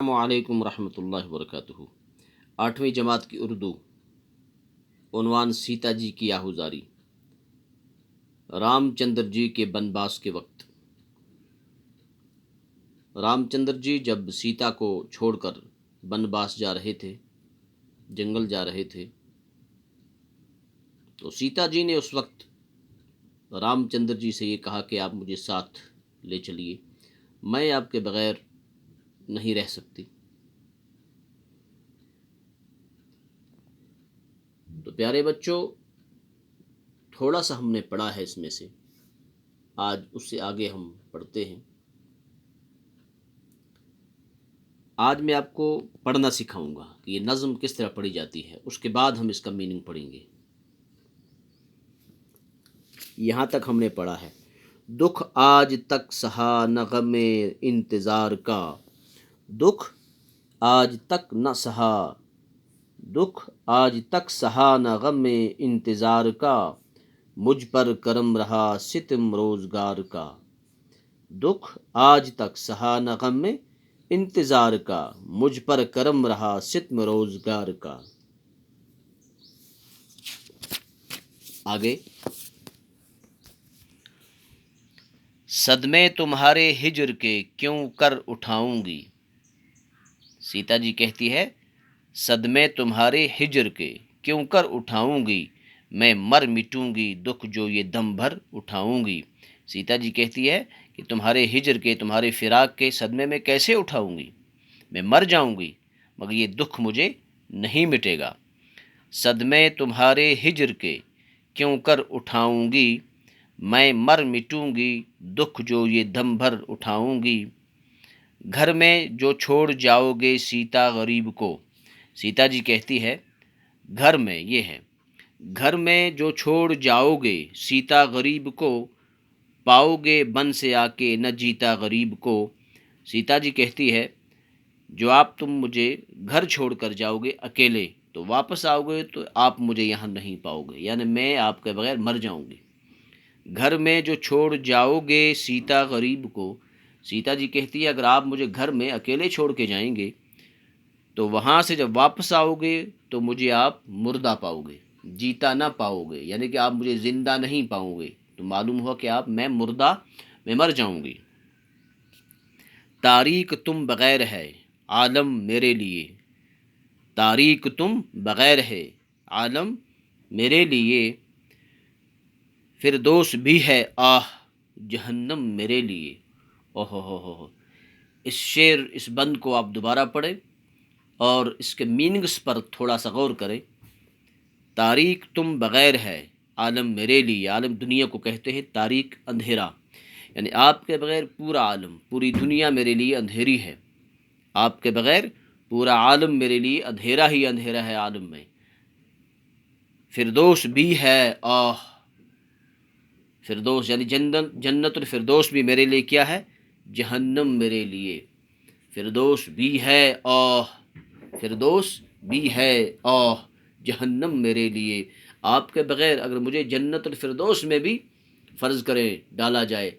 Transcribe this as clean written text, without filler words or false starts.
السلام علیکم ورحمۃ اللہ وبرکاتہ۔ 8ویں جماعت کی اردو، عنوان سیتا جی کی آہوزاری۔ رام چندر جی کے بنواس کے وقت۔ رام چندر جی جب سیتا کو چھوڑ کر بنواس جا رہے تھے، جنگل جا رہے تھے، تو سیتا جی نے اس وقت رام چندر جی سے یہ کہا کہ آپ مجھے ساتھ لے چلیے، میں آپ کے بغیر نہیں رہ سکتی۔ تو پیارے بچوں، تھوڑا سا ہم نے پڑھا ہے اس میں سے، آج اس سے آگے ہم پڑھتے ہیں۔ آج میں آپ کو پڑھنا سکھاؤں گا کہ یہ نظم کس طرح پڑھی جاتی ہے، اس کے بعد ہم اس کا میننگ پڑھیں گے۔ یہاں تک ہم نے پڑھا ہے: دکھ آج تک سہا نہ غم انتظار کا، دکھ آج تک نہ سہا، دکھ آج تک سہا نہ غم انتظار کا، مجھ پر کرم رہا ستم روزگار کا، دکھ آج تک سہا نہ غم انتظار کا، مجھ پر کرم رہا ستم روزگار کا۔ آگے: صدمے تمہارے ہجر کے کیوں کر اٹھاؤں گی، سیتا جی کہتی ہے صدمے تمہارے ہجر کے کیوں کر اٹھاؤں گی، میں مر مٹوں گی دکھ جو یہ دم بھر اٹھاؤں گی۔ سیتا جی کہتی ہے کہ تمہارے ہجر کے، تمہارے فراق کے صدمے میں کیسے اٹھاؤں گی، میں مر جاؤں گی مگر یہ دکھ مجھے نہیں مٹے گا۔ صدمے تمہارے ہجر کے کیوں کر اٹھاؤں گی، میں مر مٹوں گی دکھ جو یہ دم بھر اٹھاؤں گی۔ گھر میں جو چھوڑ جاؤ گے سیتا غریب کو، سیتا جی کہتی ہے گھر میں، یہ ہے گھر میں جو چھوڑ جاؤ گے سیتا غریب کو، پاؤ گے بن سے آ کے نہ جیتا غریب کو۔ سیتا جی کہتی ہے جو آپ تم مجھے گھر چھوڑ کر جاؤ گے اکیلے، تو واپس آؤ گے تو آپ مجھے یہاں نہیں پاؤ گے، یعنی میں آپ کے بغیر مر جاؤں گی۔ گھر میں جو چھوڑ جاؤ گے سیتا غریب کو، سیتا جی کہتی ہے اگر آپ مجھے گھر میں اکیلے چھوڑ کے جائیں گے تو وہاں سے جب واپس آؤ گے تو مجھے آپ مردہ پاؤ گے، جیتا نہ پاؤ گے، یعنی کہ آپ مجھے زندہ نہیں پاؤ گے، تو معلوم ہوا کہ آپ میں مردہ، میں مر جاؤں گی۔ تاریک تم بغیر ہے عالم میرے لیے، تاریک تم بغیر ہے عالم میرے لیے، فردوس بھی ہے آہ جہنم میرے لیے۔ اوہ ہو، اس شعر، اس بند کو آپ دوبارہ پڑھیں اور اس کے میننگز پر تھوڑا سا غور کریں۔ تاریک تم بغیر ہے عالم میرے لیے، عالم دنیا کو کہتے ہیں، تاریک اندھیرا، یعنی آپ کے بغیر پورا عالم، پوری دنیا میرے لیے اندھیری ہے، آپ کے بغیر پورا عالم میرے لیے اندھیرا ہی اندھیرا ہے عالم میں۔ فردوس بھی ہے آہ، فردوس یعنی جنت الفردوس بھی میرے لیے کیا ہے، جہنم میرے لیے۔ فردوس بھی ہے آہ، فردوس بھی ہے آہ جہنم میرے لیے۔ آپ کے بغیر اگر مجھے جنت الفردوس میں بھی فرض کریں ڈالا جائے